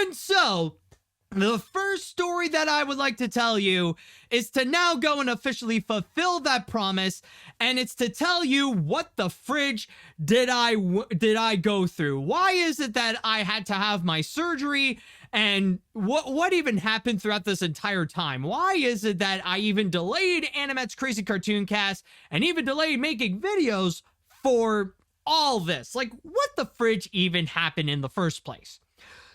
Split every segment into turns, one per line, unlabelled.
And so, the first story that I would like to tell you is to now go and officially fulfill that promise, and it's to tell you what the fridge did I go through. Why is it that I had to have my surgery, and what even happened throughout this entire time? Why is it that I even delayed AniMat's Crazy Cartoon Cast and even delayed making videos for all this? Like, what the fridge even happened in the first place?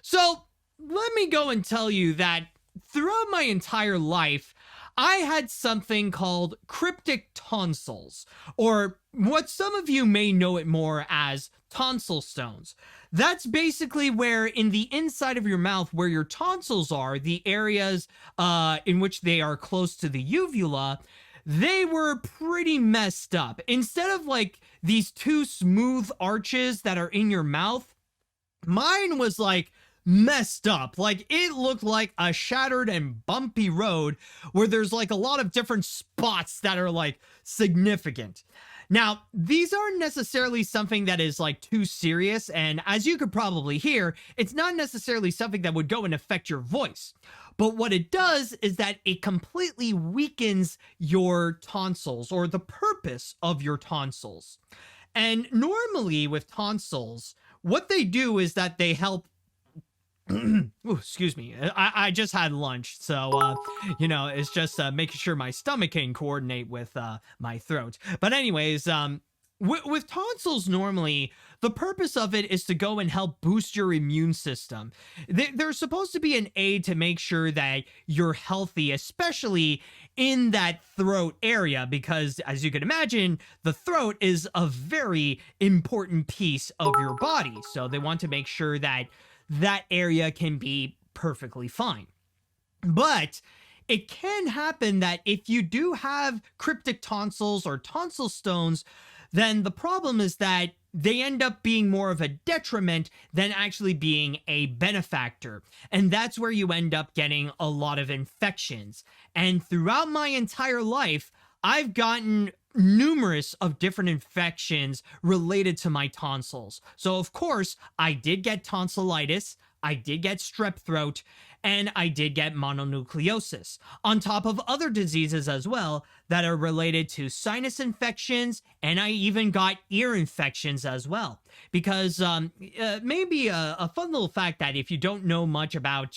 So, let me go and tell you that throughout my entire life, I had something called cryptic tonsils, or what some of you may know it more as tonsil stones. That's basically where in the inside of your mouth where your tonsils are, the areas in which they are close to the uvula, they were pretty messed up. Instead of like these two smooth arches that are in your mouth, mine was like messed up. Like, it looked like a shattered and bumpy road where there's like a lot of different spots that are like significant. Now, these aren't necessarily something that is like too serious, and as you could probably hear, it's not necessarily something that would go and affect your voice. But what it does is that it completely weakens your tonsils, or the purpose of your tonsils. And normally with tonsils, what they do is that they help Ooh, excuse me. I just had lunch, so it's just making sure my stomach can coordinate with my throat. But anyways, with tonsils, normally the purpose of it is to go and help boost your immune system. They're supposed to be an aid to make sure that you're healthy, especially in that throat area, because as you can imagine, the throat is a very important piece of your body. So they want to make sure that that area can be perfectly fine. But it can happen that if you do have cryptic tonsils or tonsil stones, then the problem is that they end up being more of a detriment than actually being a benefactor. And that's where you end up getting a lot of infections. And throughout my entire life, I've gotten numerous of different infections related to my tonsils. So of course, I did get tonsillitis, I did get strep throat, and I did get mononucleosis, on top of other diseases as well that are related to sinus infections, and I even got ear infections as well. Because maybe a fun little fact that if you don't know much about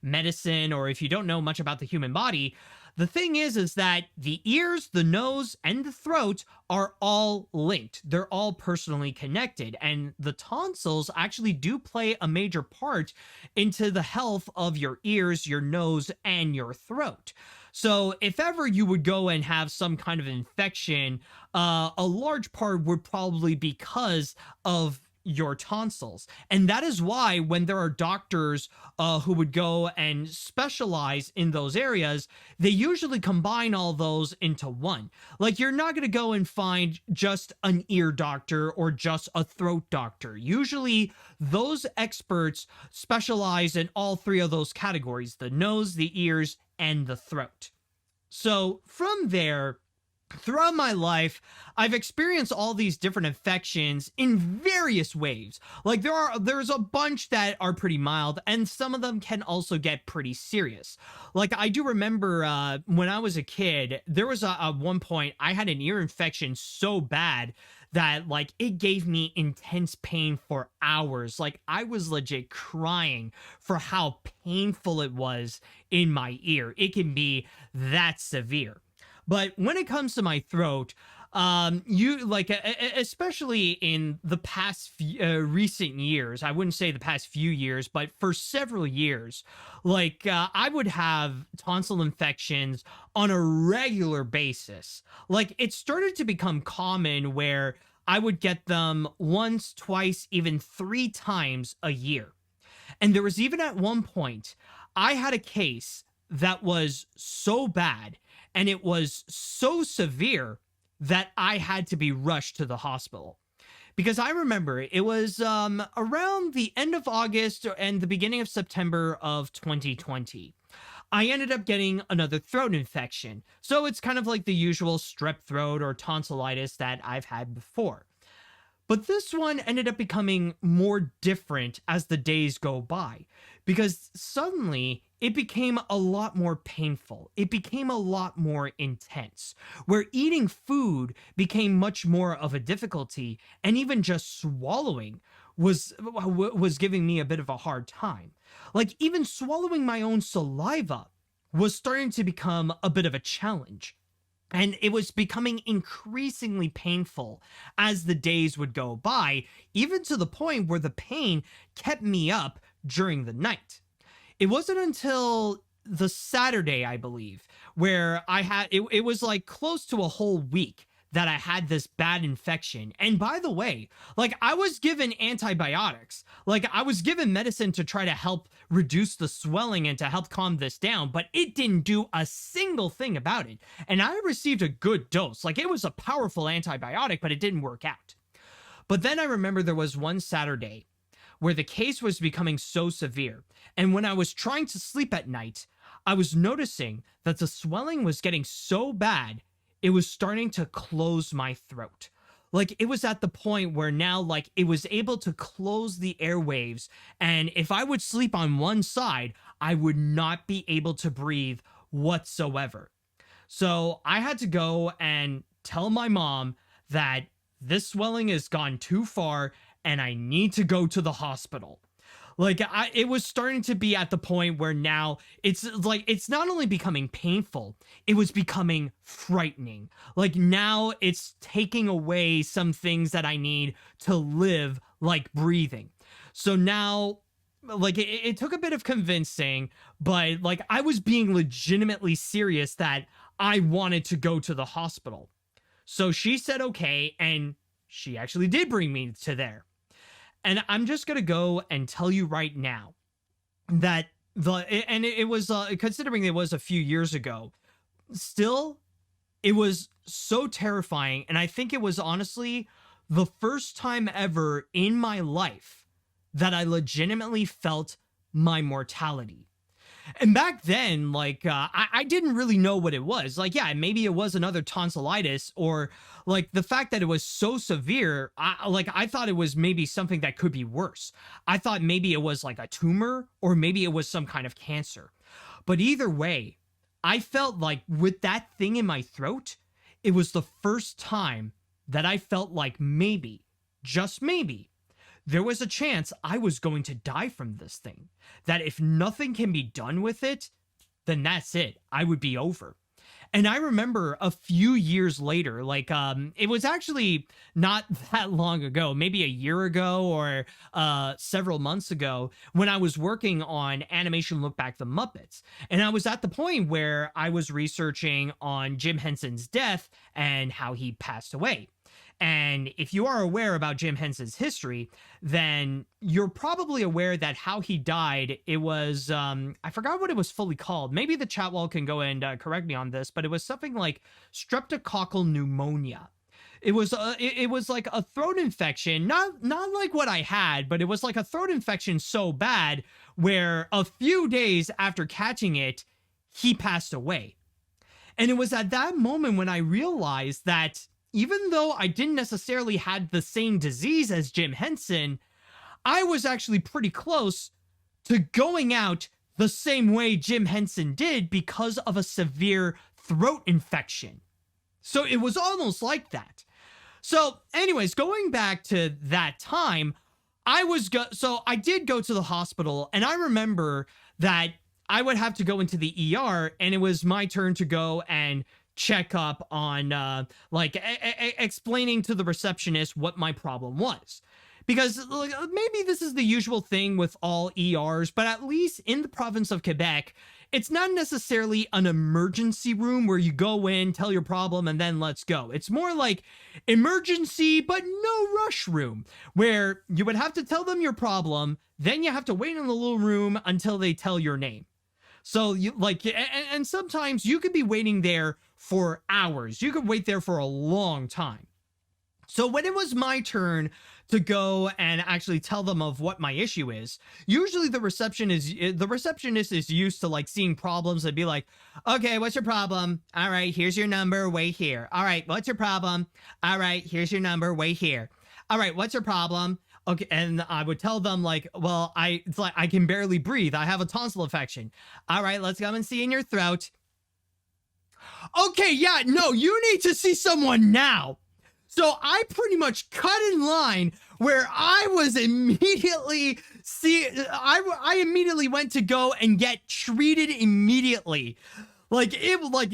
medicine, or if you don't know much about the human body, the thing is that the ears, the nose, and the throat are all linked. They're all personally connected, and the tonsils actually do play a major part into the health of your ears, your nose, and your throat. So if ever you would go and have some kind of infection, a large part would probably be because of your tonsils. And that is why when there are doctors who would go and specialize in those areas, they usually combine all those into one. Like, you're not going to go and find just an ear doctor or just a throat doctor. Usually those experts specialize in all three of those categories: the nose, the ears, and the throat. So from there, throughout my life, I've experienced all these different infections in various waves. Like, there's a bunch that are pretty mild, and some of them can also get pretty serious. Like, I do remember when I was a kid, there was a one point I had an ear infection so bad that like it gave me intense pain for hours. Like, I was legit crying for how painful it was in my ear. It can be that severe. But when it comes to my throat, you like, especially in the past recent years, I wouldn't say the past few years, but for several years, like I would have tonsil infections on a regular basis. Like, it started to become common where I would get them once, twice, even 3 times a year. And there was even at one point, I had a case that was so bad and it was so severe that I had to be rushed to the hospital. Because I remember it was around the end of August and the beginning of September of 2020. I ended up getting another throat infection. So it's kind of like the usual strep throat or tonsillitis that I've had before. But this one ended up becoming more different as the days go by, because suddenly it became a lot more painful. It became a lot more intense, where eating food became much more of a difficulty, and even just swallowing was giving me a bit of a hard time. Like even swallowing my own saliva was starting to become a bit of a challenge. And it was becoming increasingly painful as the days would go by, even to the point where the pain kept me up during the night. It wasn't until the Saturday, I believe, where it was like close to a whole week that I had this bad infection. And by the way, like I was given antibiotics, like I was given medicine to try to help reduce the swelling and to help calm this down, but it didn't do a single thing about it. And I received a good dose. Like it was a powerful antibiotic, but it didn't work out. But then I remember there was one Saturday where the case was becoming so severe. And when I was trying to sleep at night, I was noticing that the swelling was getting so bad, it was starting to close my throat. Like it was at the point where now like it was able to close the airwaves. And if I would sleep on one side, I would not be able to breathe whatsoever. So I had to go and tell my mom that this swelling has gone too far and I need to go to the hospital. Like it was starting to be at the point where now it's like it's not only becoming painful, it was becoming frightening. Like now it's taking away some things that I need to live, like breathing. So now like it took a bit of convincing, but like I was being legitimately serious that I wanted to go to the hospital. So she said okay, and she actually did bring me to there. And I'm just going to go and tell you right now that it was, considering it was a few years ago, still, it was so terrifying. And I think it was honestly the first time ever in my life that I legitimately felt my mortality. And back then, like, I didn't really know what it was. Like, yeah, maybe it was another tonsillitis, or like the fact that it was so severe. I thought it was maybe something that could be worse. I thought maybe it was like a tumor, or maybe it was some kind of cancer. But either way, I felt like with that thing in my throat, it was the first time that I felt like maybe, just maybe, there was a chance I was going to die from this thing. That if nothing can be done with it, then that's it. I would be over. And I remember a few years later, like it was actually not that long ago, maybe a year ago or several months ago, when I was working on Animation Look Back the Muppets. And I was at the point where I was researching on Jim Henson's death and how he passed away. And if you are aware about Jim Henson's history, then you're probably aware that how he died, it was, I forgot what it was fully called. Maybe the chat wall can go and correct me on this, but it was something like streptococcal pneumonia. It was like a throat infection, not like what I had, but it was like a throat infection so bad where a few days after catching it, he passed away. And it was at that moment when I realized that even though I didn't necessarily had the same disease as Jim Henson, I was actually pretty close to going out the same way Jim Henson did because of a severe throat infection. So it was almost like that. So anyways, going back to that time, I did go to the hospital, and I remember that I would have to go into the ER, and it was my turn to go and check up on explaining to the receptionist what my problem was. Because like, maybe this is the usual thing with all ERs, but at least in the province of Quebec, it's not necessarily an emergency room where you go in, tell your problem, and then let's go. It's more like emergency, but no rush room, where you would have to tell them your problem, then you have to wait in the little room until they tell your name. So you like, and sometimes you could be waiting there for hours. You could wait there for a long time. So when it was my turn to go and actually tell them of what my issue is, usually the receptionist is used to like seeing problems and be like, okay, what's your problem? All right, here's your number, wait here. All right, what's your problem? All right, here's your number, wait here. All right, what's your problem? Okay, and I would tell them like, well, it's like I can barely breathe. I have a tonsil infection. All right, let's come and see in your throat. Okay, yeah, no, you need to see someone now. So I pretty much cut in line where I was immediately I immediately went to go and get treated immediately. Like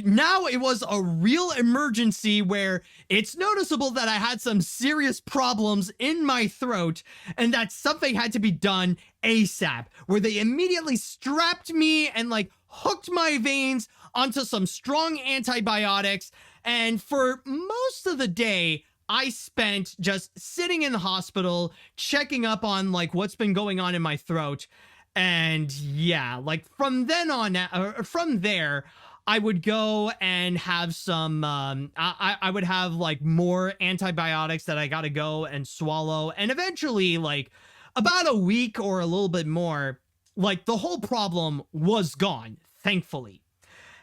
now it was a real emergency where it's noticeable that I had some serious problems in my throat and that something had to be done ASAP, where they immediately strapped me and like hooked my veins onto some strong antibiotics. And for most of the day, I spent just sitting in the hospital, checking up on like what's been going on in my throat. And yeah, like from then on, from there, I would go and have some, I would have like more antibiotics that I got to go and swallow. And eventually, like about a week or a little bit more, like the whole problem was gone, thankfully.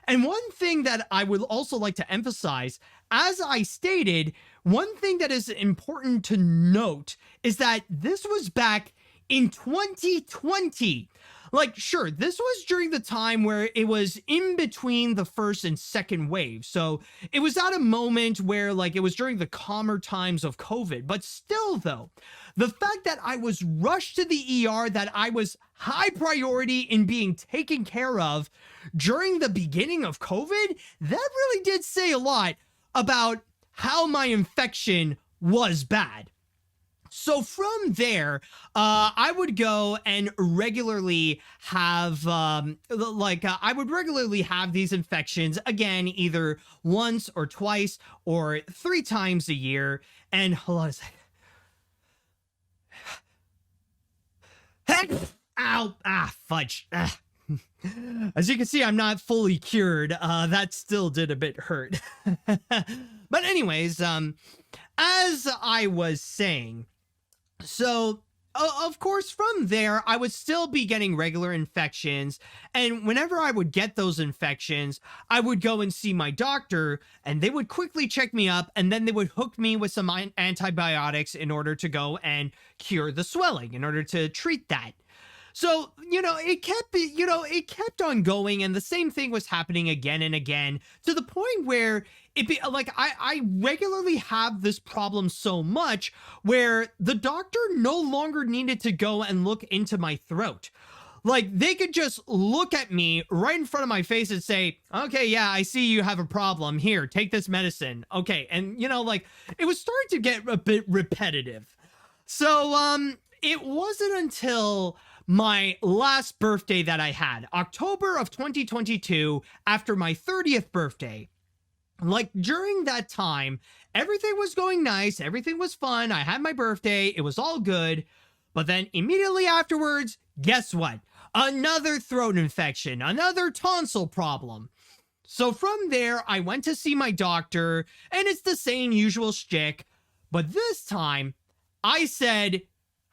And one thing that I would also like to emphasize, as I stated, one thing that is important to note is that this was back in 2020. Like, sure, this was during the time where it was in between the first and second wave. So it was at a moment where, like, it was during the calmer times of COVID. But still, though, the fact that I was rushed to the ER, that I was high priority in being taken care of during the beginning of COVID, that really did say a lot about how my infection was bad. So from there, I would go and regularly have, I would regularly have these infections, again, either once or twice or 3 times a year. And hold on a second. Ow, fudge. As you can see, I'm not fully cured. That still did a bit hurt. But anyways, as I was saying, so, of course, from there, I would still be getting regular infections. And whenever I would get those infections, I would go and see my doctor and they would quickly check me up. And then they would hook me with some antibiotics in order to go and cure the swelling, in order to treat that. So, it kept on going, and the same thing was happening again and again, to the point where I regularly have this problem so much where the doctor no longer needed to go and look into my throat. Like, they could just look at me right in front of my face and say, okay, yeah, I see you have a problem. Here, take this medicine. Okay. And, it was starting to get a bit repetitive. So, it wasn't until my last birthday that I had, October of 2022, after my 30th birthday. Like, during that time, everything was going nice, everything was fun, I had my birthday, it was all good, but then immediately afterwards, guess what? Another throat infection, another tonsil problem. So from there, I went to see my doctor, and it's the same usual shtick, but this time, I said,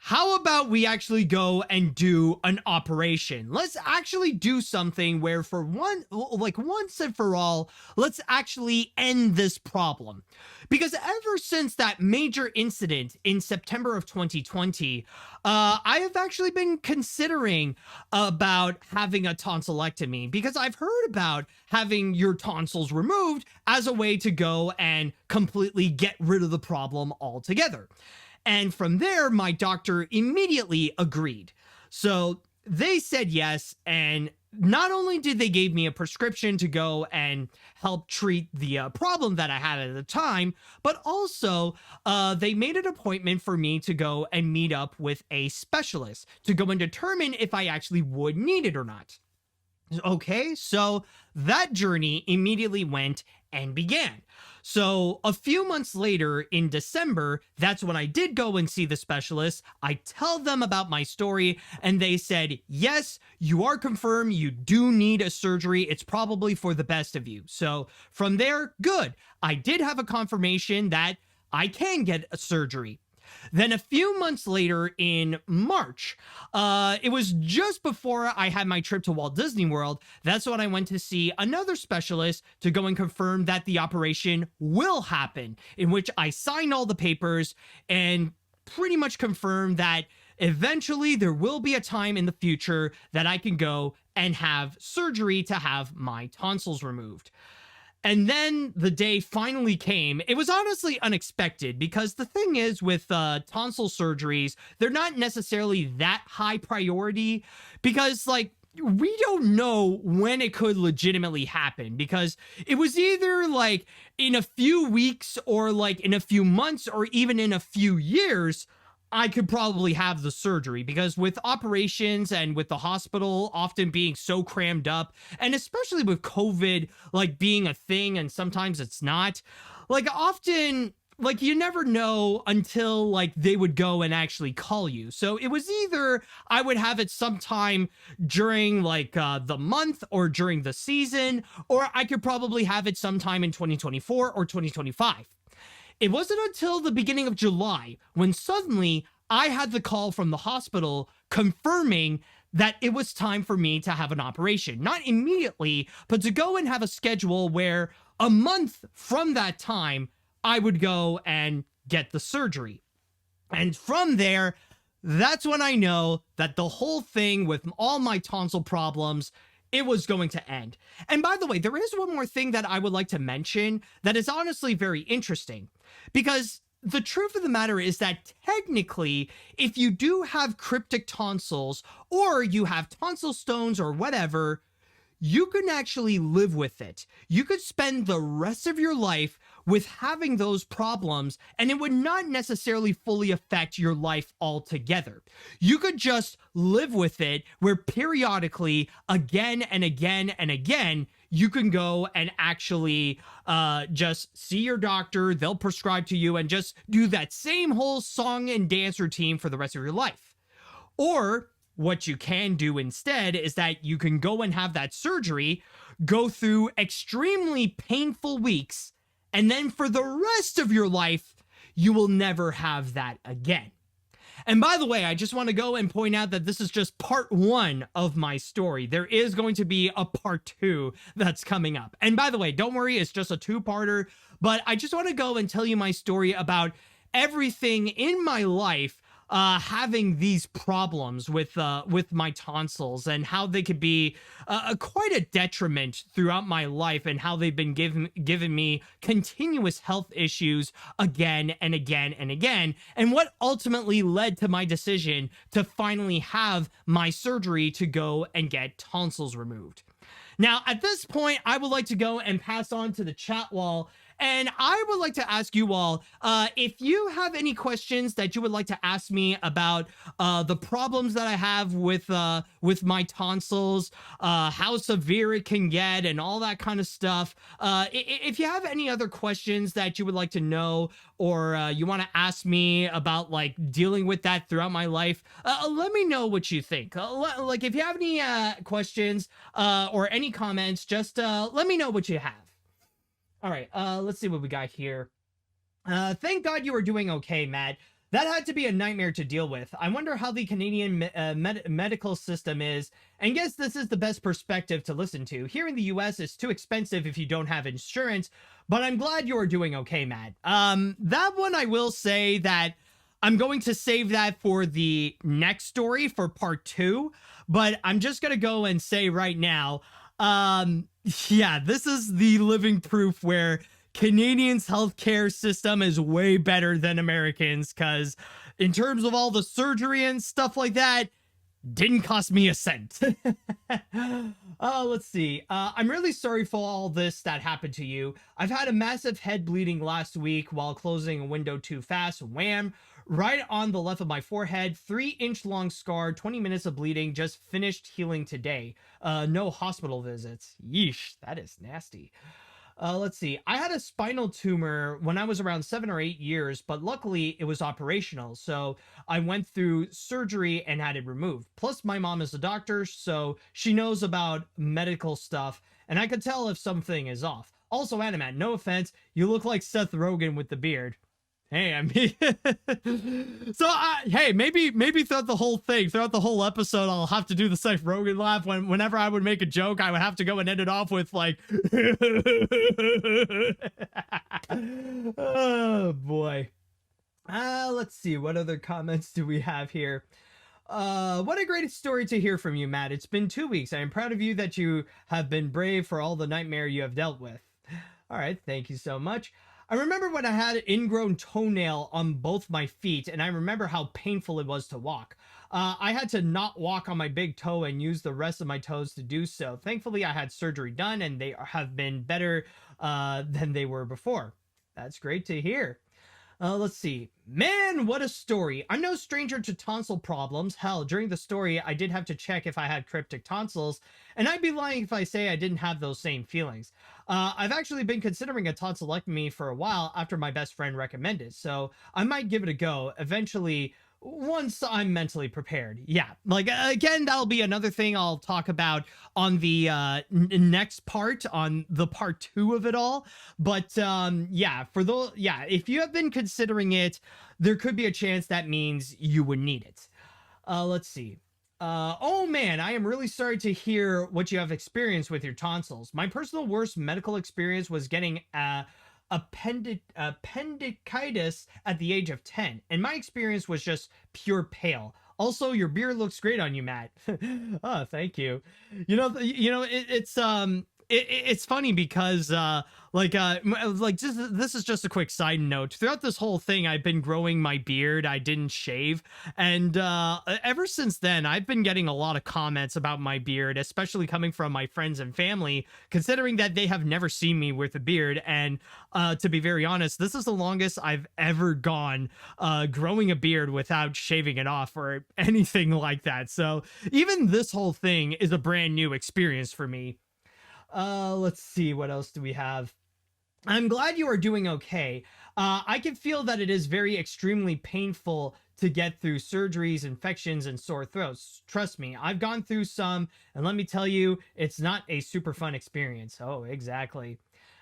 how about we actually go and do an operation? Let's actually do something where once and for all, let's actually end this problem. Because ever since that major incident in September of 2020, I have actually been considering about having a tonsillectomy, because I've heard about having your tonsils removed as a way to go and completely get rid of the problem altogether. And from there, my doctor immediately agreed. So they said yes, and not only did they give me a prescription to go and help treat the problem that I had at the time, but also they made an appointment for me to go and meet up with a specialist to go and determine if I actually would need it or not. Okay, so that journey immediately went and began. So a few months later in December, that's when I did go and see the specialist. I tell them about my story and they said, yes, you are confirmed. You do need a surgery. It's probably for the best of you. So from there, good. I did have a confirmation that I can get a surgery. Then a few months later in March, it was just before I had my trip to Walt Disney World. That's when I went to see another specialist to go and confirm that the operation will happen, in which I signed all the papers. And pretty much confirmed that eventually there will be a time in the future that I can go and have surgery to have my tonsils removed. And then the day finally came. It was honestly unexpected because the thing is with tonsil surgeries, they're not necessarily that high priority because like we don't know when it could legitimately happen because it was either like in a few weeks or like in a few months or even in a few years I could probably have the surgery because with operations and with the hospital often being so crammed up, and especially with COVID, like being a thing and sometimes it's not, like often, like you never know until like they would go and actually call you. So it was either I would have it sometime during like the month or during the season, or I could probably have it sometime in 2024 or 2025. It wasn't until the beginning of July when suddenly I had the call from the hospital confirming that it was time for me to have an operation. Not immediately, but to go and have a schedule where a month from that time, I would go and get the surgery. And from there, that's when I know that the whole thing with all my tonsil problems, it was going to end. And by the way, there is one more thing that I would like to mention that is honestly very interesting. Because the truth of the matter is that technically, if you do have cryptic tonsils or you have tonsil stones or whatever, you can actually live with it. You could spend the rest of your life with having those problems and it would not necessarily fully affect your life altogether. You could just live with it where periodically, again and again and again, you can go and actually just see your doctor. They'll prescribe to you and just do that same whole song and dance routine for the rest of your life. Or what you can do instead is that you can go and have that surgery, go through extremely painful weeks, and then for the rest of your life, you will never have that again. And by the way, I just want to go and point out that this is just part 1 of my story. There is going to be a part 2 that's coming up. And by the way, don't worry, it's just a 2-parter, but I just want to go and tell you my story about everything in my life having these problems with my tonsils and how they could be quite a detriment throughout my life and how they've been giving me continuous health issues again and again and again, and what ultimately led to my decision to finally have my surgery to go and get tonsils removed. Now, at this point, I would like to go and pass on to the chat wall. And I would like to ask you all, if you have any questions that you would like to ask me about the problems that I have with my tonsils, how severe it can get, and all that kind of stuff. If you have any other questions that you would like to know, or you want to ask me about like dealing with that throughout my life, let me know what you think. Like if you have any questions or any comments, just let me know what you have. All right, let's see what we got here. Thank God you are doing okay, Matt. That had to be a nightmare to deal with. I wonder how the Canadian medical system is, and guess this is the best perspective to listen to. Here in the US, it's too expensive if you don't have insurance, but I'm glad you are doing okay, Matt. That one I will say that I'm going to save that for the next story for part 2, but I'm just going to go and say right now, yeah, this is the living proof where Canadians' healthcare system is way better than Americans, because in terms of all the surgery and stuff like that, didn't cost me a cent. Let's see. I'm really sorry for all this that happened to you. I've had a massive head bleeding last week while closing a window too fast. Wham! Right on the left of my forehead, 3-inch long scar, 20 minutes of bleeding, just finished healing today. No hospital visits. Yeesh, that is nasty. Let's see. I had a spinal tumor when I was around 7 or 8 years, but luckily it was operational. So I went through surgery and had it removed. Plus my mom is a doctor, so she knows about medical stuff, and I could tell if something is off. Also, AniMat, no offense, you look like Seth Rogen with the beard. Hey, I mean, so hey, maybe throughout the whole episode, I'll have to do the Seth Rogen laugh. Whenever I would make a joke, I would have to go and end it off with like, oh boy. Let's see. What other comments do we have here? What a great story to hear from you, Matt. It's been 2 weeks. I am proud of you that you have been brave for all the nightmare you have dealt with. All right, thank you so much. I remember when I had an ingrown toenail on both my feet, and I remember how painful it was to walk. I had to not walk on my big toe and use the rest of my toes to do so. Thankfully, I had surgery done, and they have been better than they were before. That's great to hear. Let's see. Man, what a story. I'm no stranger to tonsil problems. Hell, during the story, I did have to check if I had cryptic tonsils, and I'd be lying if I say I didn't have those same feelings. I've actually been considering a tonsillectomy for a while after my best friend recommended, so I might give it a go eventually once I'm mentally prepared. Yeah, like again, that'll be another thing I'll talk about on the next part, on the part 2 of it all. But yeah, if you have been considering it, there could be a chance that means you would need it. Let's see. Oh man, I am really sorry to hear what you have experienced with your tonsils. My personal worst medical experience was getting appendicitis at the age of 10, and my experience was just pure pale. Also, your beard looks great on you, Matt. Oh, thank you. It's funny because this is just a quick side note. Throughout this whole thing, I've been growing my beard. I didn't shave, and ever since then, I've been getting a lot of comments about my beard, especially coming from my friends and family, considering that they have never seen me with a beard. And to be very honest, this is the longest I've ever gone growing a beard without shaving it off or anything like that. So even this whole thing is a brand new experience for me. Let's see, what else do we have? I'm glad you are doing okay. I can feel that it is very extremely painful to get through surgeries, infections, and sore throats. Trust me, I've gone through some, and let me tell you, it's not a super fun experience. Oh, exactly.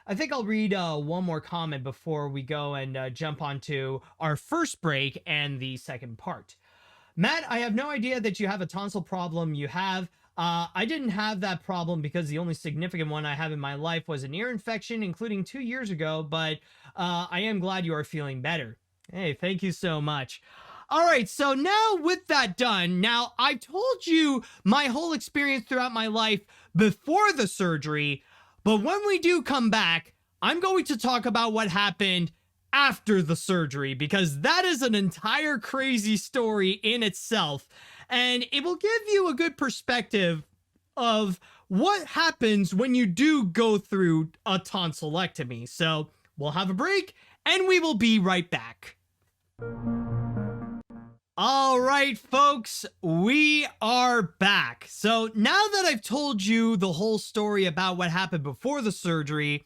I think I'll read one more comment before we go and jump onto our first break and the second part. Matt, I have no idea that you have a tonsil problem. You have. I didn't have that problem because the only significant one I have in my life was an ear infection, including 2 years ago, but I am glad you are feeling better. Hey, thank you so much. All right, so now with that done, now I've told you my whole experience throughout my life before the surgery, but when we do come back, I'm going to talk about what happened after the surgery, because that is an entire crazy story in itself. And it will give you a good perspective of what happens when you do go through a tonsillectomy. So we'll have a break and we will be right back. All right, folks, we are back. So now that I've told you the whole story about what happened before the surgery,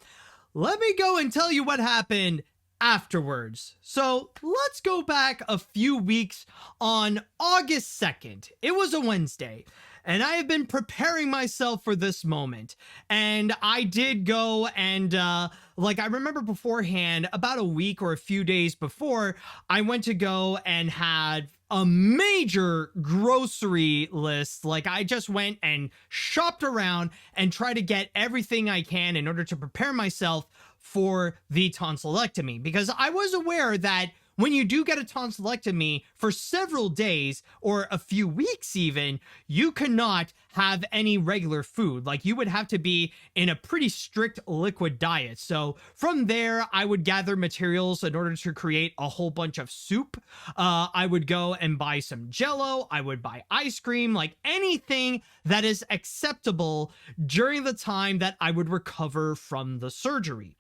let me go and tell you what happened afterwards. So let's go back a few weeks on August 2nd. It was a Wednesday, and I have been preparing myself for this moment. And I did go and, I remember beforehand, about a week or a few days before, I went to go and had a major grocery list. Like, I just went and shopped around and tried to get everything I can in order to prepare myself for the tonsillectomy, because I was aware that when you do get a tonsillectomy for several days or a few weeks even, you cannot have any regular food. Like, you would have to be in a pretty strict liquid diet. So from there, I would gather materials in order to create a whole bunch of soup. I would go and buy some Jell-O. I would buy ice cream, like anything that is acceptable during the time that I would recover from the surgery.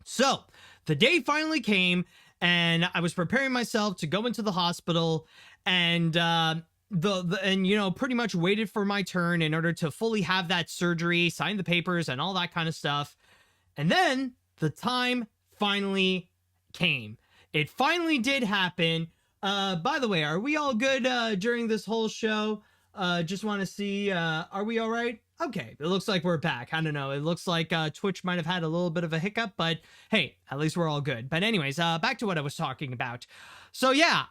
So the day finally came, and I was preparing myself to go into the hospital, and pretty much waited for my turn in order to fully have that surgery, sign the papers, and all that kind of stuff. And then the time finally came. It finally did happen. By the way, are we all good during this whole show? Just want to see, are we all right? Okay, it looks like we're back. I don't know. It looks like Twitch might have had a little bit of a hiccup, but hey, at least we're all good. But anyways, back to what I was talking about. So yeah,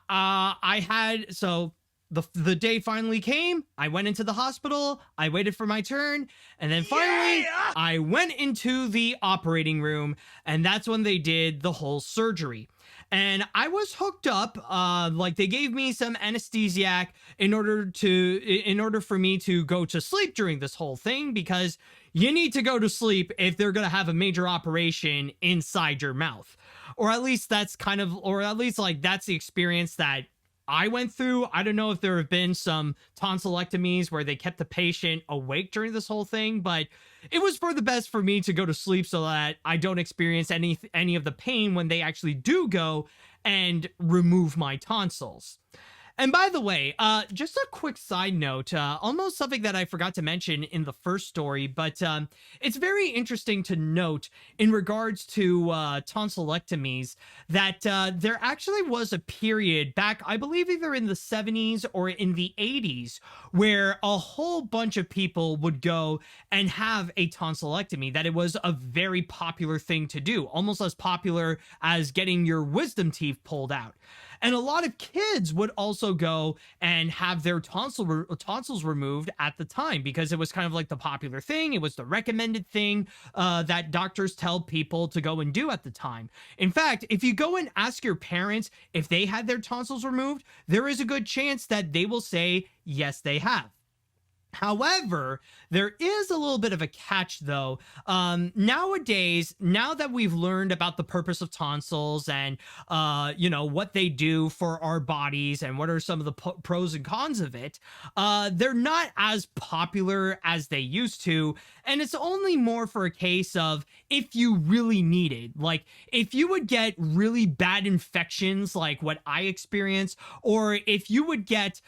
the day finally came. I went into the hospital. I waited for my turn, and then finally I went into the operating room, and that's when they did the whole surgery. and I was hooked up. Like they gave me some anesthesiac in order for me to go to sleep during this whole thing, because you need to go to sleep if they're gonna have a major operation inside your mouth. Or at least that's the experience that I went through. I don't know if there have been some tonsillectomies where they kept the patient awake during this whole thing, but it was for the best for me to go to sleep so that I don't experience any of the pain when they actually do go and remove my tonsils. And by the way, just a quick side note, almost something that I forgot to mention in the first story, but it's very interesting to note in regards to tonsillectomies that there actually was a period back, I believe either in the 70s or in the 80s, where a whole bunch of people would go and have a tonsillectomy, that it was a very popular thing to do, almost as popular as getting your wisdom teeth pulled out. And a lot of kids would also go and have their tonsils removed at the time, because it was kind of like the popular thing. It was the recommended thing that doctors tell people to go and do at the time. In fact, if you go and ask your parents if they had their tonsils removed, there is a good chance that they will say, yes, they have. However, there is a little bit of a catch, though. Nowadays, now that we've learned about the purpose of tonsils and, what they do for our bodies and what are some of the pros and cons of it, they're not as popular as they used to. And it's only more for a case of if you really need it. Like, if you would get really bad infections like what I experienced, or if you would get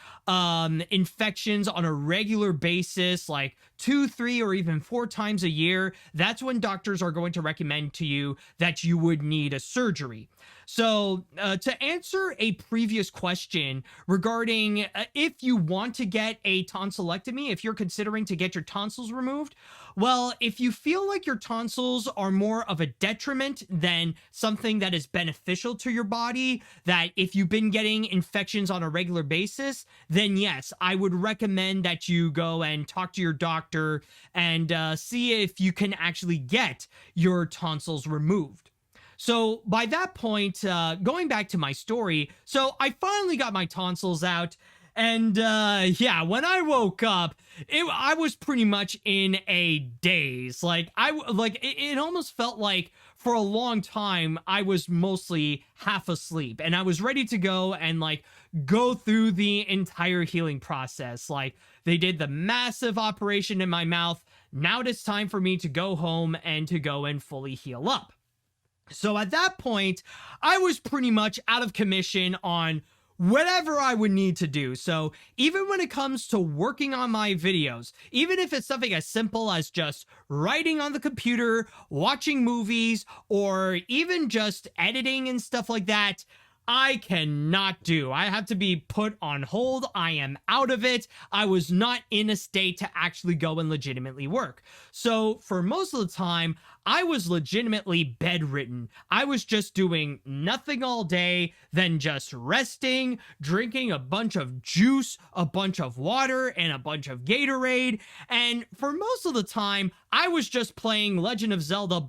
infections on a regular basis, like 2, 3, or even 4 times a year, that's when doctors are going to recommend to you that you would need a surgery. So to answer a previous question regarding if you want to get a tonsillectomy, if you're considering to get your tonsils removed, well, if you feel like your tonsils are more of a detriment than something that is beneficial to your body, that if you've been getting infections on a regular basis, then yes, I would recommend that you go and talk to your doctor and see if you can actually get your tonsils removed. So by that point, going back to my story, so I finally got my tonsils out. And yeah, when I woke up, I was pretty much in a daze. It almost felt like for a long time I was mostly half asleep, and I was ready to go and go through the entire healing process. Like, they did the massive operation in my mouth. Now it's time for me to go home and to go and fully heal up. So at that point, I was pretty much out of commission on whatever I would need to do. So even when it comes to working on my videos, even if it's something as simple as just writing on the computer, watching movies, or even just editing and stuff like that, I cannot do. I have to be put on hold. I am out of it. I was not in a state to actually go and legitimately work. So for most of the time, I was legitimately bedridden. I was just doing nothing all day, then just resting, drinking a bunch of juice, a bunch of water, and a bunch of Gatorade. And for most of the time, I was just playing Legend of Zelda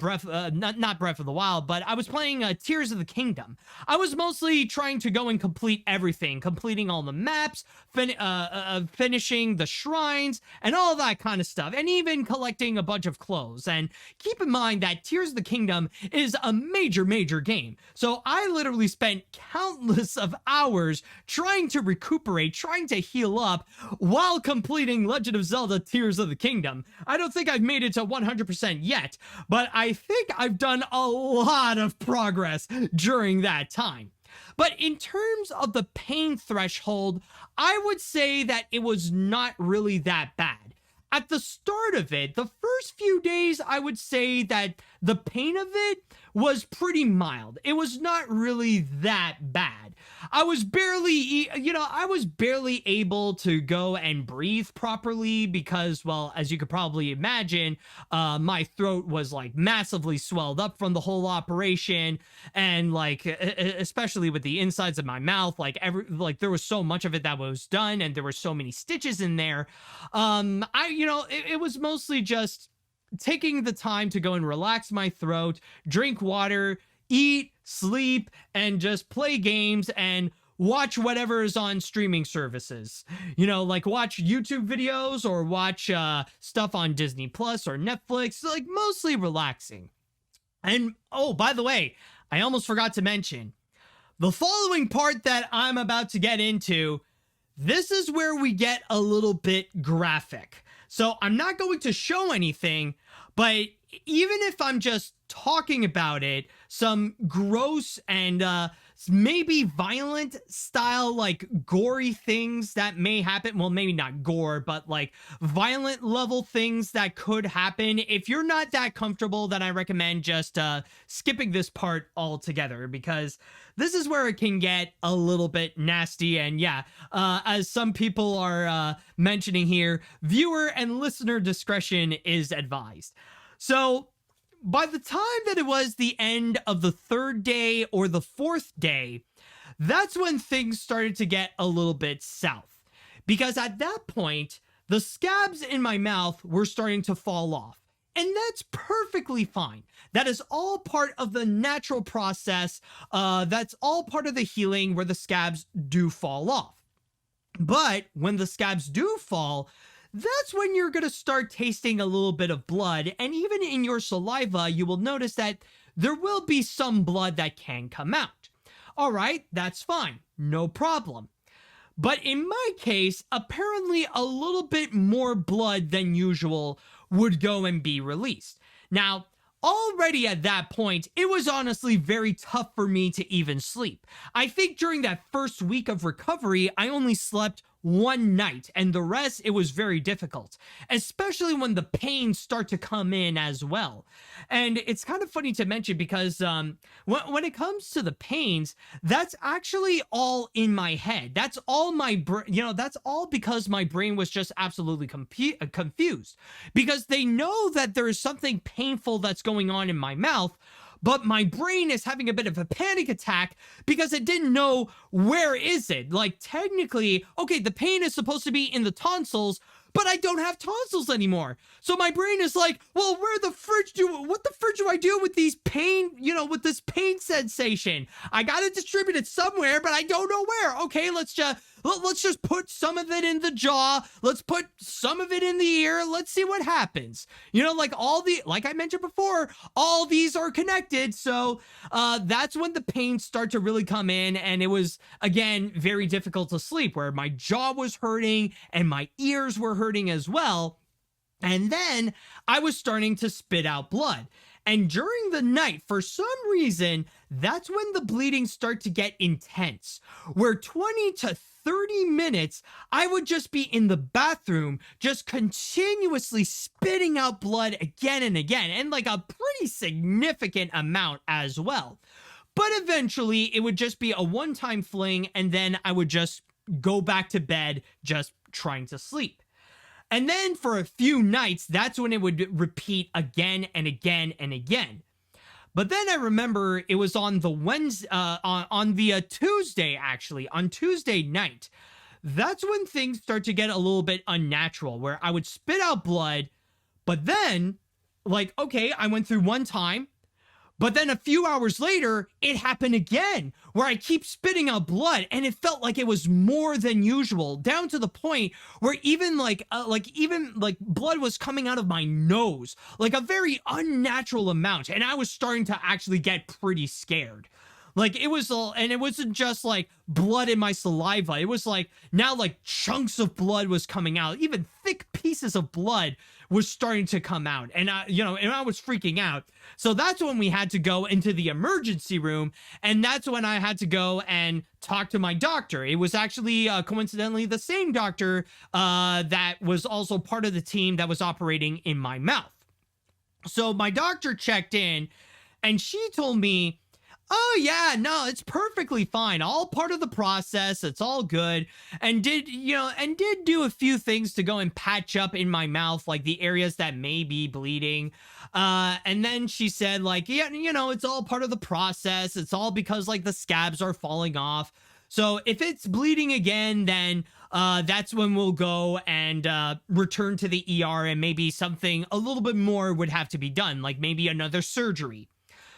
not Breath of the Wild, but I was playing Tears of the Kingdom. I was mostly trying to go and complete everything, completing all the maps, finishing the shrines, and all that kind of stuff, and even collecting a bunch of clothes. And keep in mind that Tears of the Kingdom is a major, major game. So I literally spent countless of hours trying to recuperate, trying to heal up while completing Legend of Zelda Tears of the Kingdom. I don't think I've made it to 100% yet, but I think I've done a lot of progress during that time. But in terms of the pain threshold, I would say that it was not really that bad. At the start of it, the first few days, I would say that the pain of it was pretty mild. It was not really that bad. I was barely able to go and breathe properly because, well, as you could probably imagine, my throat was massively swelled up from the whole operation, and especially with the insides of my mouth, there was so much of it that was done, and there were so many stitches in there. It was mostly just taking the time to go and relax my throat, drink water, eat, sleep, and just play games and watch whatever is on streaming services. Like watch YouTube videos or watch stuff on Disney Plus or Netflix, like mostly relaxing. And oh, by the way, I almost forgot to mention the following part that I'm about to get into. This is where we get a little bit graphic. So I'm not going to show anything, but even if I'm just talking about it, some gross and maybe violent style, like gory things that may happen. Well, maybe not gore, but like violent level things that could happen. If you're not that comfortable, then I recommend just skipping this part altogether, because this is where it can get a little bit nasty. And yeah, as some people are mentioning here, viewer and listener discretion is advised. So by the time that it was the end of the third day or the fourth day, that's when things started to get a little bit south. Because at that point, the scabs in my mouth were starting to fall off. And that's perfectly fine. That is all part of the natural process. That's all part of the healing where the scabs do fall off. But when the scabs do fall, that's when you're going to start tasting a little bit of blood. And even in your saliva, you will notice that there will be some blood that can come out. All right, that's fine. No problem. But in my case, apparently a little bit more blood than usual would go and be released. Now, already at that point, it was honestly very tough for me to even sleep. I think during that first week of recovery, I only slept one night, and the rest, it was very difficult, especially when the pains start to come in as well. And it's kind of funny to mention because when it comes to the pains, that's actually all in my head. That's all my brain, that's all because my brain was just absolutely confused, because they know that there is something painful that's going on in my mouth, but my brain is having a bit of a panic attack because it didn't know where is it. Like technically, okay, the pain is supposed to be in the tonsils, but I don't have tonsils anymore. So my brain is like, well, what the fridge do I do with these pain, with this pain sensation? I got to distribute it somewhere, but I don't know where. Okay, let's just put some of it in the jaw. Let's put some of it in the ear. Let's see what happens. Like I mentioned before, all these are connected. So that's when the pains start to really come in. And it was, again, very difficult to sleep, where my jaw was hurting and my ears were hurting as well. And then I was starting to spit out blood. And during the night, for some reason, that's when the bleeding started to get intense, where 20 to 30 minutes, I would just be in the bathroom, just continuously spitting out blood again and again, and like a pretty significant amount as well. But eventually, it would just be a one-time fling, and then I would just go back to bed, just trying to sleep. And then for a few nights, that's when it would repeat again and again and again. But then I remember it was on the Tuesday, actually, on Tuesday night. That's when things start to get a little bit unnatural, where I would spit out blood, but then, like, okay, I went through one time, but then a few hours later, it happened again, where I keep spitting out blood, and it felt like it was more than usual, down to the point where even blood was coming out of my nose, like a very unnatural amount, and I was starting to actually get pretty scared. Like it was all, and it wasn't just like blood in my saliva. It was like now like chunks of blood was coming out, even thick pieces of blood was starting to come out, and I was freaking out. So that's when we had to go into the emergency room, and that's when I had to go and talk to my doctor. It was actually coincidentally the same doctor that was also part of the team that was operating in my mouth. So my doctor checked in, and she told me, oh yeah, no, it's perfectly fine. All part of the process. It's all good. And did do a few things to go and patch up in my mouth, like the areas that may be bleeding. And then she said like, yeah, it's all part of the process. It's all because like the scabs are falling off. So if it's bleeding again, then that's when we'll go and return to the ER, and maybe something a little bit more would have to be done, like maybe another surgery.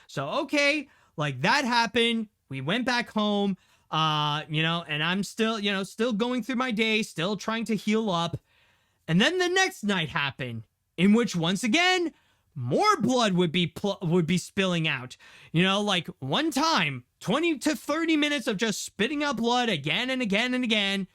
So, okay. Like that happened. We went back home, and I'm still, still going through my day, still trying to heal up. And then the next night happened, in which once again, more blood would be spilling out. Like one time, 20 to 30 minutes of just spitting out blood again and again and again.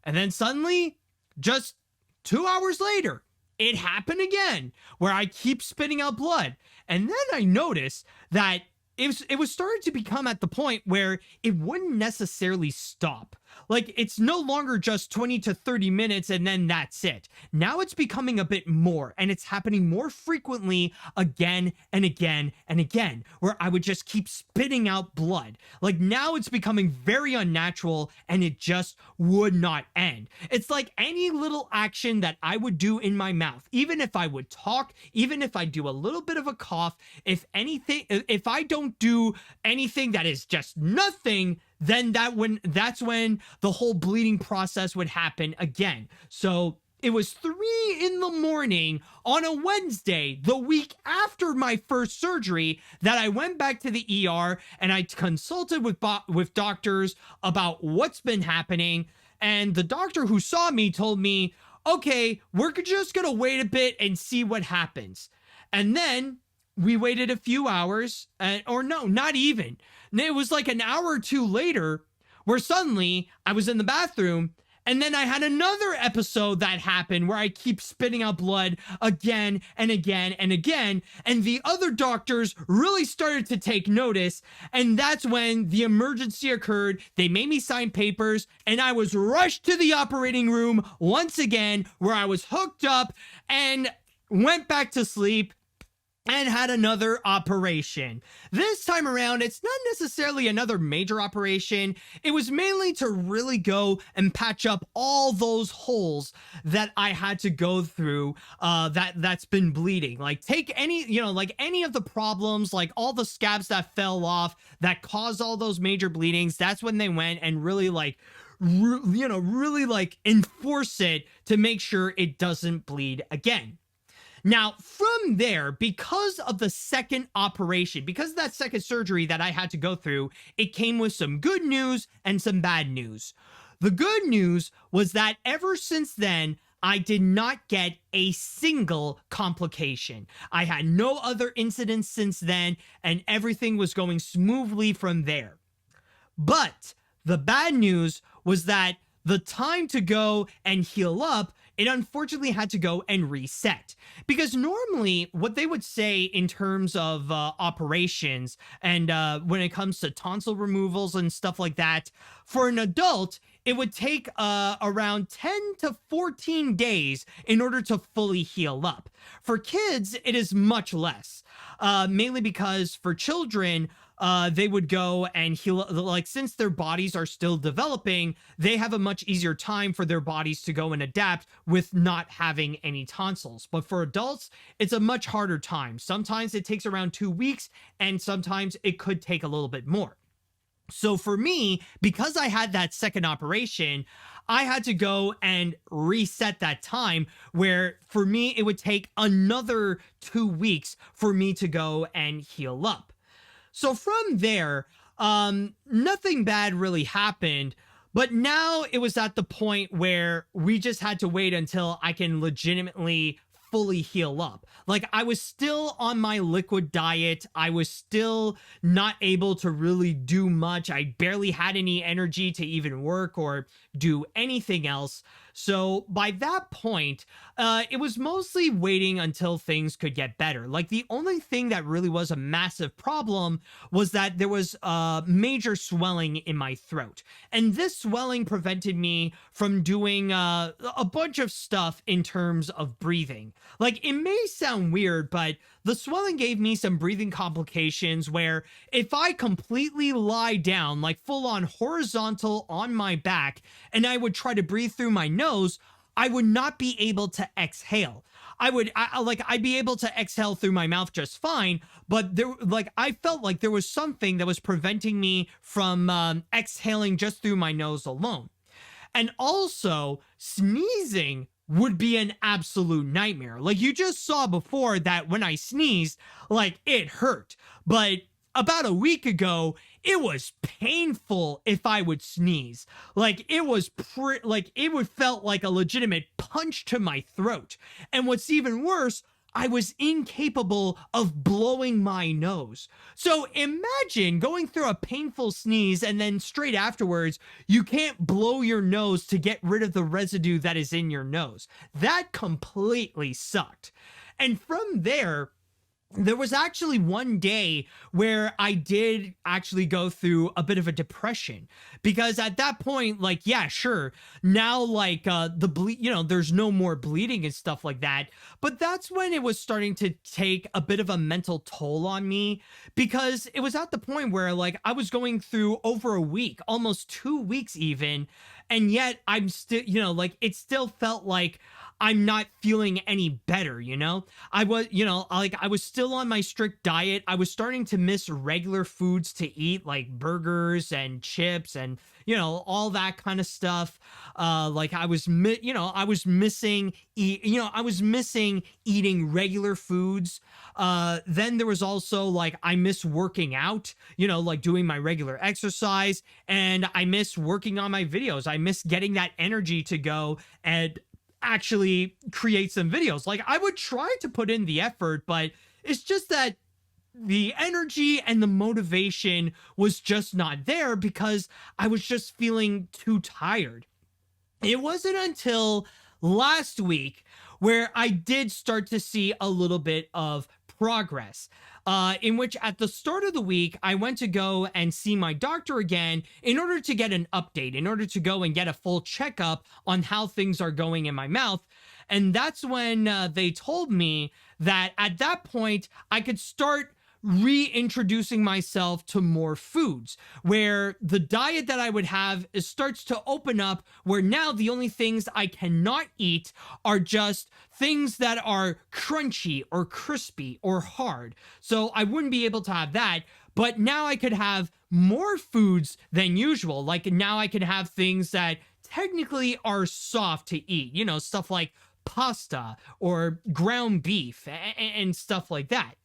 And then suddenly, just 2 hours later, it happened again, where I keep spitting out blood. And then I noticed that it was starting to become at the point where it wouldn't necessarily stop. Like, it's no longer just 20 to 30 minutes and then that's it. Now it's becoming a bit more, and it's happening more frequently again and again and again, where I would just keep spitting out blood. Like, now it's becoming very unnatural, and it just would not end. It's like any little action that I would do in my mouth, even if I would talk, even if I do a little bit of a cough, if I don't do anything that is just nothing, then that's when the whole bleeding process would happen again. So it was 3 a.m. on a Wednesday, the week after my first surgery, that I went back to the ER and I consulted with doctors about what's been happening. And the doctor who saw me told me, okay, we're just gonna wait a bit and see what happens. And then we waited a few hours, or no, not even. It was like an hour or two later where suddenly I was in the bathroom, and then I had another episode that happened where I keep spitting out blood again and again and again. And the other doctors really started to take notice. And that's when the emergency occurred. They made me sign papers, and I was rushed to the operating room once again, where I was hooked up and went back to sleep and had another operation. This time around, it's not necessarily another major operation. It was mainly to really go and patch up all those holes that I had to go through, that's been bleeding. Like, take any, like any of the problems, like all the scabs that fell off that caused all those major bleedings. That's when they went and really really enforce it to make sure it doesn't bleed again. Now, from there, because of the second operation, because of that second surgery that I had to go through, it came with some good news and some bad news. The good news was that ever since then, I did not get a single complication. I had no other incidents since then, and everything was going smoothly from there. But the bad news was that the time to go and heal up, it unfortunately had to go and reset. Because normally what they would say in terms of operations and when it comes to tonsil removals and stuff like that, for an adult, it would take around 10 to 14 days in order to fully heal up. For kids, it is much less, mainly because for children, they would go and heal, like, since their bodies are still developing, they have a much easier time for their bodies to go and adapt with not having any tonsils. But for adults, it's a much harder time. Sometimes it takes around 2 weeks, and sometimes it could take a little bit more. So for me, because I had that second operation, I had to go and reset that time, where for me, it would take another 2 weeks for me to go and heal up. So from there, nothing bad really happened, but now it was at the point where we just had to wait until I can legitimately fully heal up. Like, I was still on my liquid diet. I was still not able to really do much. I barely had any energy to even work or do anything else. So by that point, it was mostly waiting until things could get better. Like, the only thing that really was a massive problem was that there was major swelling in my throat. And this swelling prevented me from doing a bunch of stuff in terms of breathing. Like, it may sound weird, but the swelling gave me some breathing complications where if I completely lie down, like full on horizontal on my back, and I would try to breathe through my nose, I would not be able to exhale. I'd be able to exhale through my mouth just fine, but I felt like there was something that was preventing me from exhaling just through my nose alone. And also, sneezing would be an absolute nightmare. Like, you just saw before that when I sneezed, like, it hurt. But about a week ago, it was painful if I would sneeze. Like it was like it would felt like a legitimate punch to my throat. And what's even worse, I was incapable of blowing my nose. So imagine going through a painful sneeze and then straight afterwards, you can't blow your nose to get rid of the residue that is in your nose. That completely sucked. And from there was actually one day where I did actually go through a bit of a depression, because at that point, like, yeah, sure, now like there's no more bleeding and stuff like that. But that's when it was starting to take a bit of a mental toll on me, because it was at the point where like I was going through over a week, almost 2 weeks even. And yet I'm still, like it still felt like I'm not feeling any better, I was, like I was still on my strict diet. I was starting to miss regular foods to eat, like burgers and chips and, all that kind of stuff. Like I was missing eating regular foods. Then there was also like, I miss working out, like doing my regular exercise, and I miss working on my videos. I miss getting that energy to go and actually create some videos. Like I would try to put in the effort, but it's just that the energy and the motivation was just not there because I was just feeling too tired. It wasn't until last week where I did start to see a little bit of progress. In which at the start of the week, I went to go and see my doctor again in order to get an update, in order to go and get a full checkup on how things are going in my mouth. And that's when they told me that at that point, I could start reintroducing myself to more foods, where the diet that I would have starts to open up, where now the only things I cannot eat are just things that are crunchy or crispy or hard. So I wouldn't be able to have that, but now I could have more foods than usual. Like now I could have things that technically are soft to eat, stuff like pasta or ground beef and stuff like that.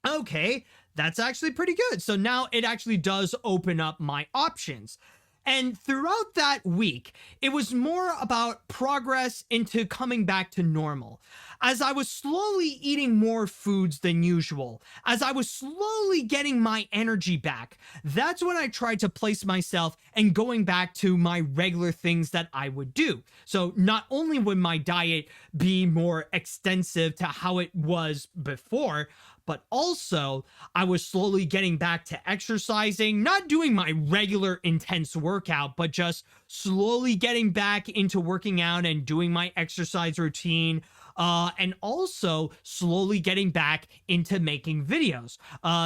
Okay, that's actually pretty good. So now it actually does open up my options. And throughout that week, it was more about progress into coming back to normal. As I was slowly eating more foods than usual, as I was slowly getting my energy back, that's when I tried to place myself and going back to my regular things that I would do. So not only would my diet be more extensive to how it was before, but also I was slowly getting back to exercising, not doing my regular intense workout, but just slowly getting back into working out and doing my exercise routine. And also slowly getting back into making videos,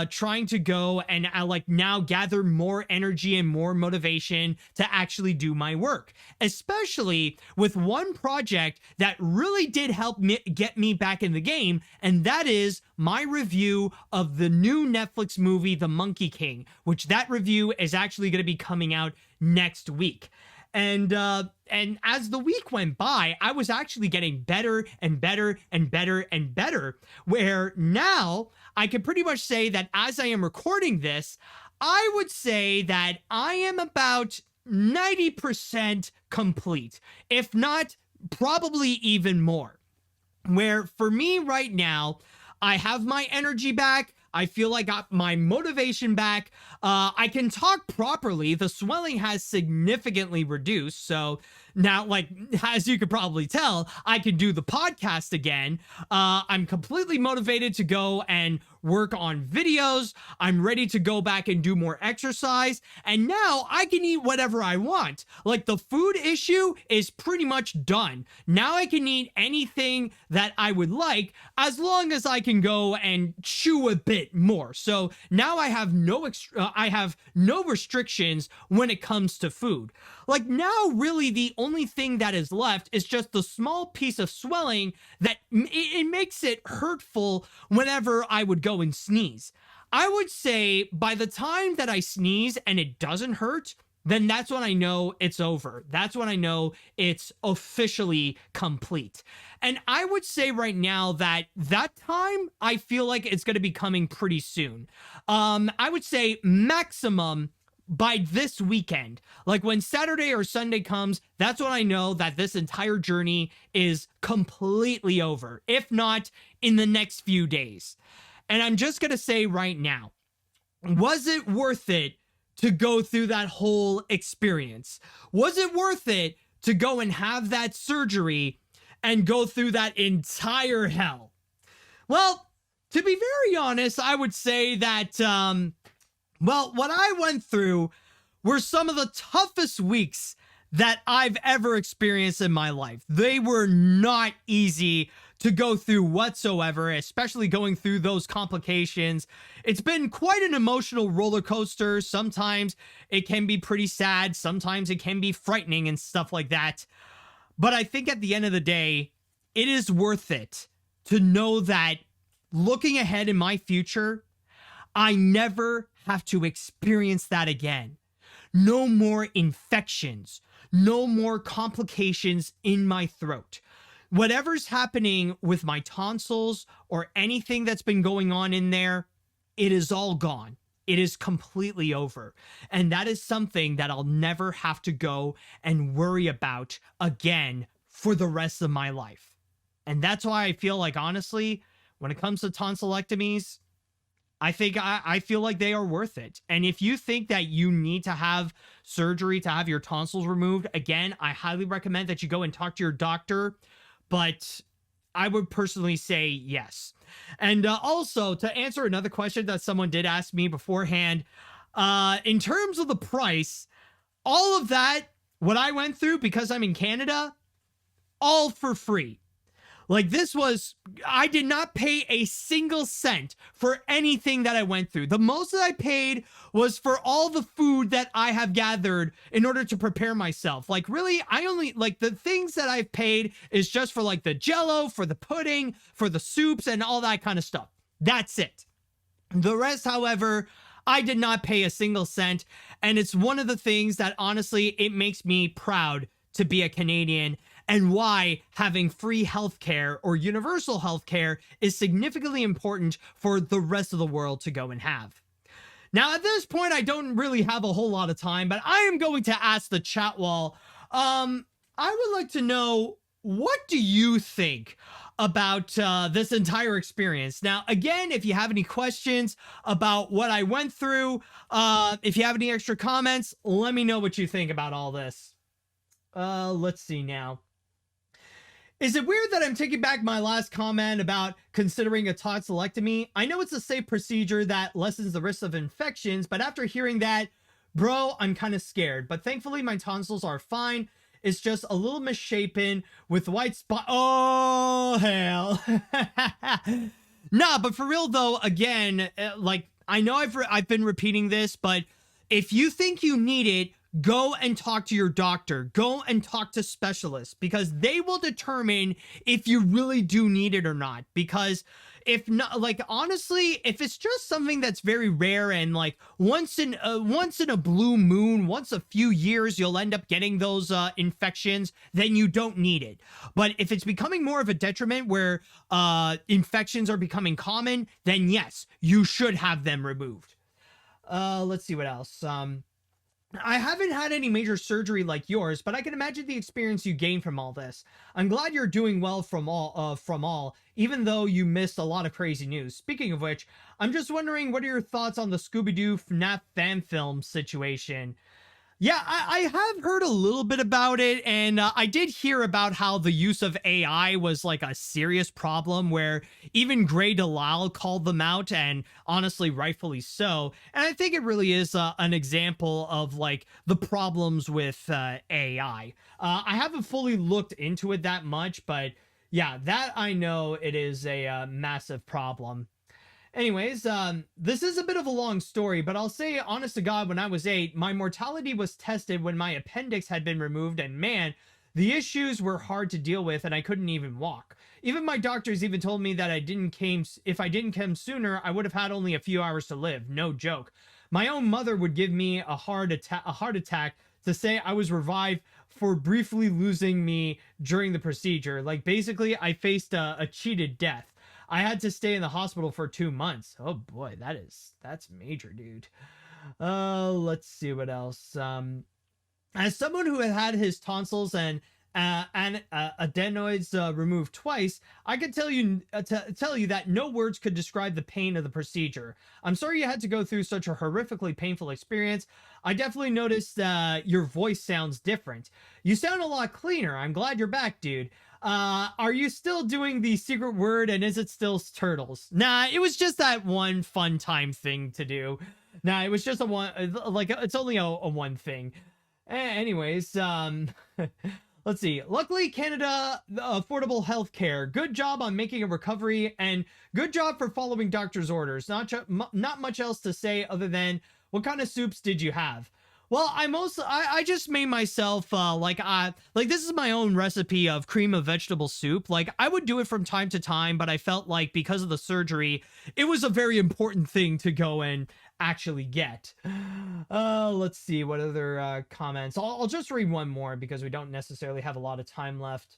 trying to go and like now gather more energy and more motivation to actually do my work, especially with one project that really did help me get me back in the game. And that is my review of the new Netflix movie, The Monkey King, which that review is actually going to be coming out next week. And as the week went by, I was actually getting better and better and better and better, where now I can pretty much say that as I am recording this, I would say that I am about 90% complete, if not probably even more. Where for me right now, I have my energy back. I feel like I got my motivation back. I can talk properly. The swelling has significantly reduced. So now, like, as you could probably tell, I can do the podcast again. I'm completely motivated to go and work on videos. I'm ready to go back and do more exercise. And now I can eat whatever I want. Like the food issue is pretty much done. Now I can eat anything that I would like as long as I can go and chew a bit more. So now I have no restrictions when it comes to food. Like now really the only thing that is left is just the small piece of swelling that it makes it hurtful whenever I would go and sneeze. I would say by the time that I sneeze and it doesn't hurt, then that's when I know it's over. That's when I know it's officially complete. And I would say right now that that time, I feel like it's going to be coming pretty soon. I would say maximum by this weekend. Like when Saturday or Sunday comes, that's when I know that this entire journey is completely over, if not in the next few days. And I'm just going to say right now, was it worth it to go through that whole experience? Was it worth it to go and have that surgery and go through that entire hell? Well, to be very honest, I would say that, well, what I went through were some of the toughest weeks that I've ever experienced in my life. They were not easy to go through whatsoever, especially going through those complications. It's been quite an emotional roller coaster. Sometimes it can be pretty sad. Sometimes it can be frightening and stuff like that. But I think at the end of the day, it is worth it to know that looking ahead in my future, I never have to experience that again. No more infections, no more complications in my throat. Whatever's happening with my tonsils or anything that's been going on in there, it is all gone. It is completely over. And that is something that I'll never have to go and worry about again for the rest of my life. And that's why I feel like, honestly, when it comes to tonsillectomies, I feel like they are worth it. And if you think that you need to have surgery to have your tonsils removed, again, I highly recommend that you go and talk to your doctor. But I would personally say yes. And also, to answer another question that someone did ask me beforehand, in terms of the price, all of that, what I went through because I'm in Canada, all for free. Like I did not pay a single cent for anything that I went through. The most that I paid was for all the food that I have gathered in order to prepare myself. Like really, I only, like the things that I've paid is just for like the jello, for the pudding, for the soups and all that kind of stuff. That's it. The rest, however, I did not pay a single cent. And it's one of the things that honestly, it makes me proud to be a Canadian, and why having free healthcare or universal healthcare is significantly important for the rest of the world to go and have. Now, at this point, I don't really have a whole lot of time, but I am going to ask the chat wall. I would like to know, what do you think about this entire experience? Now, again, if you have any questions about what I went through, if you have any extra comments, let me know what you think about all this. Let's see now. Is it weird that I'm taking back my last comment about considering a tonsillectomy? I know it's a safe procedure that lessens the risk of infections, but after hearing that, bro, I'm kind of scared. But thankfully, my tonsils are fine. It's just a little misshapen with white spot. Oh, hell. Nah, but for real though, again, like, I know I've been repeating this, but if you think you need it, go and talk to your doctor. Go and talk to specialists, because they will determine if you really do need it or not. Because if not, like, honestly, if it's just something that's very rare and like once in a blue moon, once a few years, you'll end up getting those infections, then you don't need it. But if it's becoming more of a detriment where infections are becoming common, then yes, you should have them removed. Let's see what else. I haven't had any major surgery like yours, but I can imagine the experience you gained from all this. I'm glad you're doing well from all, even though you missed a lot of crazy news. Speaking of which, I'm just wondering, what are your thoughts on the Scooby-Doo FNAF fan film situation? Yeah, I have heard a little bit about it, and I did hear about how the use of AI was like a serious problem, where even Grey DeLisle called them out, and honestly, rightfully so. And I think it really is an example of like the problems with AI. I haven't fully looked into it that much, but yeah, that I know it is a massive problem. Anyways, this is a bit of a long story, but I'll say, honest to God, when I was 8, my mortality was tested when my appendix had been removed, and man, the issues were hard to deal with, and I couldn't even walk. Even my doctors even told me that if I didn't come sooner, I would have had only a few hours to live. No joke. My own mother would give me a heart attack to say I was revived for briefly losing me during the procedure. Like, basically, I faced a cheated death. I had to stay in the hospital for 2 months. Oh boy, that's major, dude. Let's see what else. As someone who had his tonsils and adenoids removed twice, I can tell you that no words could describe the pain of the procedure. I'm sorry you had to go through such a horrifically painful experience. I definitely noticed your voice sounds different. You sound a lot cleaner. I'm glad you're back, dude. Are you still doing the secret word, and is it still turtles? Nah, it was just that one fun time thing to do. Nah, it was just a one, like, it's only a one thing. Anyways, let's see. Luckily, Canada, affordable healthcare. Good job on making a recovery, and good job for following doctor's orders. Not much else to say other than, what kind of soups did you have? Well, I just made myself like this is my own recipe of cream of vegetable soup. Like, I would do it from time to time, but I felt like because of the surgery, it was a very important thing to go and actually get. Let's see what other comments. I'll just read one more because we don't necessarily have a lot of time left.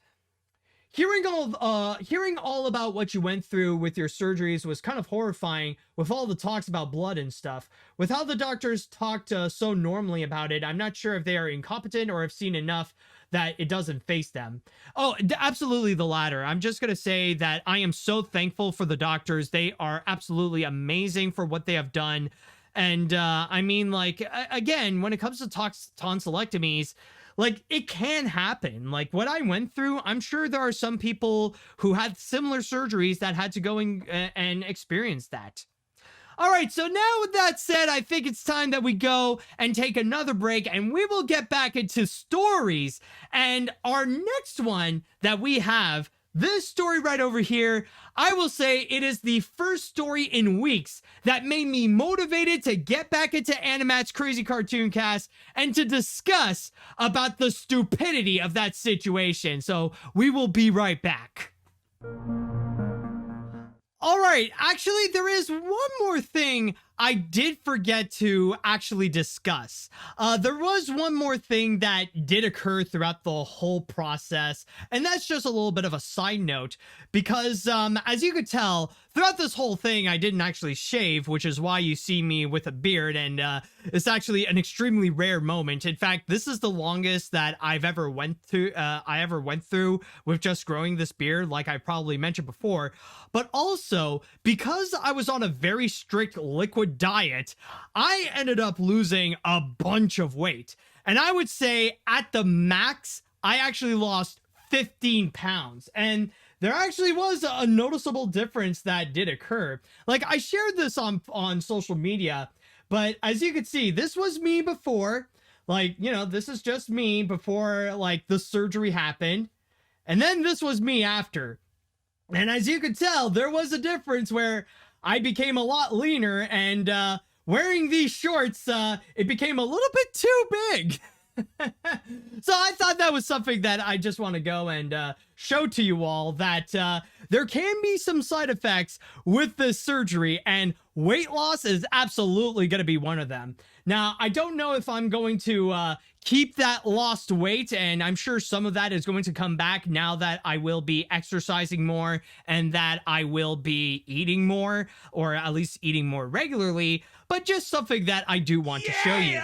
Hearing all about what you went through with your surgeries was kind of horrifying, with all the talks about blood and stuff. With how the doctors talked so normally about it, I'm not sure if they are incompetent or have seen enough that it doesn't face them. Oh, absolutely the latter. I'm just going to say that I am so thankful for the doctors. They are absolutely amazing for what they have done. And I mean, like, again, when it comes to tonsillectomies, like, it can happen. Like, what I went through, I'm sure there are some people who had similar surgeries that had to go and experience that. All right, so now with that said, I think it's time that we go and take another break, and we will get back into stories. And our next one that we have, this story right over here, I will say it is the first story in weeks that made me motivated to get back into AniMat's Crazy Cartoon Cast and to discuss about the stupidity of that situation. So we will be right back. All right, actually, there is one more thing I did forget to actually discuss. There was one more thing that did occur throughout the whole process, and that's just a little bit of a side note, because as you could tell, throughout this whole thing, I didn't actually shave, which is why you see me with a beard, and it's actually an extremely rare moment. In fact, this is the longest that I've ever went through with just growing this beard, like I probably mentioned before. But also, because I was on a very strict liquid diet, I ended up losing a bunch of weight. And I would say at the max, I actually lost 15 pounds. And there actually was a noticeable difference that did occur. Like, I shared this on social media, but as you can see, this was me before. Like, you know, this is just me before, like, the surgery happened. And then this was me after. And as you could tell, there was a difference where I became a lot leaner, and wearing these shorts, it became a little bit too big. So I thought that was something that I just want to go and show to you all, that there can be some side effects with this surgery, and weight loss is absolutely going to be one of them. Now, I don't know if I'm going to keep that lost weight, and I'm sure some of that is going to come back now that I will be exercising more and that I will be eating more, or at least eating more regularly, but just something that I do want to show you.